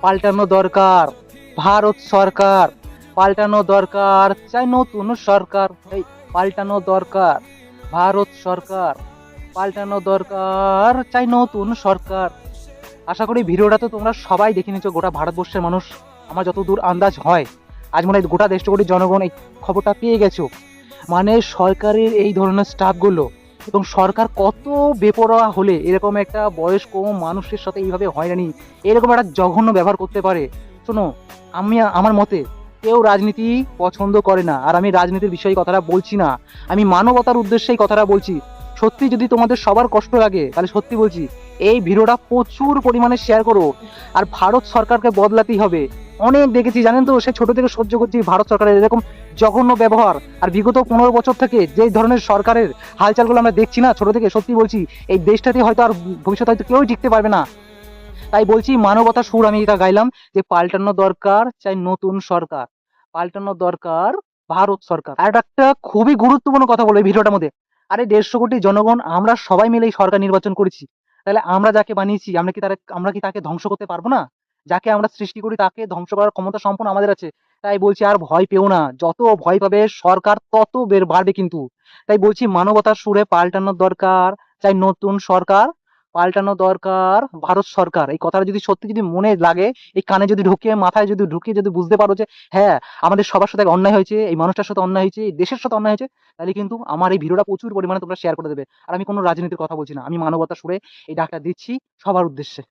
পাল্টানো দরকার ভারত সরকার, পাল্টানো দরকার, চাই নতুন সরকার। এই পাল্টানো দরকার ভারত সরকার, পাল্টানো দরকার, চাই নতুন সরকার। আশা করি ভিডিওটা তো তোমরা সবাই দেখে নিচ্ছ, গোটা ভারতবর্ষের মানুষ, আমার যতদূর আন্দাজ হয় আজ মনে হয় গোটা 1.5 কোটি জনগণ এই খবরটা পেয়ে গেছো। মানে সরকারের এই ধরনের স্টাফগুলো, এবং সরকার কত বেপরোয়া হলে এরকম একটা বয়স্ক মানুষের সাথে এইভাবে হয়রানি, এরকম একটা জঘন্য ব্যবহার করতে পারে। শোনো, আমি আমার মতে কেউ রাজনীতি পছন্দ করে না, আর আমি রাজনীতির বিষয়ে কথাটা বলছি না, আমি মানবতার উদ্দেশ্যেই কথাটা বলছি। সত্যি যদি তোমাদের সবার কষ্ট লাগে তাহলে সত্যি বলছি এই ভিডিওটা প্রচুর পরিমাণে শেয়ার করো। আর ভারত সরকারকে বদলাতেই হবে। অনেক দেখেছি জানেন তো, সে ছোট থেকে সহ্য করছি ভারত সরকারের এরকম জঘন্য ব্যবহার। আর বিগত 15 বছর থেকে যে ধরনের সরকারের হালচালগুলো আমরা দেখছি না ছোট থেকে, সত্যি বলছি এই দেশটাতে হয়তো আর ভবিষ্যতে হয়তো কেউই টিকতে পারবে না। তাই বলছি মানবতার সুর আমি এটা গাইলাম যে পাল্টানো দরকার, চাই নতুন সরকার, পাল্টানো দরকার ভারত সরকার। আর একটা খুবই গুরুত্বপূর্ণ কথা বলবো এই ভিডিওটার মধ্যে, আরে 150 কোটি জনগণ আমরা সবাই মিলে এই সরকার নির্বাচন করেছি, তাহলে আমরা যাকে বানিয়েছি আমরা কি তাকে ধ্বংস করতে পারবো না? যাকে আমরা সৃষ্টি করি তাকে ধ্বংস করার ক্ষমতা সম্পূর্ণ আমাদের আছে। তাই বলছি আর ভয় পেও না, যত ভয় পাবে সরকার তত বাড়বে কিন্তু। তাই বলছি মানবতার সুরে পাল্টানো দরকার, চাই নতুন সরকার, পাল্টানো দরকার ভারত সরকার। এই কথাটা যদি সত্যি যদি মনে লাগে, এই কানে যদি ঢুকিয়ে মাথায় যদি ঢুকিয়ে যদি বুঝতে পারো যে হ্যাঁ আমাদের সবার সাথে অন্যায় হয়েছে, এই মানুষটার সাথে অন্যায় হয়েছে, এই দেশের সাথে অন্যায় হয়েছে, তাহলে কিন্তু আমার এই ভিডিওটা প্রচুর পরিমাণে তোমরা শেয়ার করে দেবে। আর আমি কোনো রাজনীতির কথা বলছি না, আমি মানবতার সুরে এই ডাকটা দিচ্ছি সবার উদ্দেশ্যে।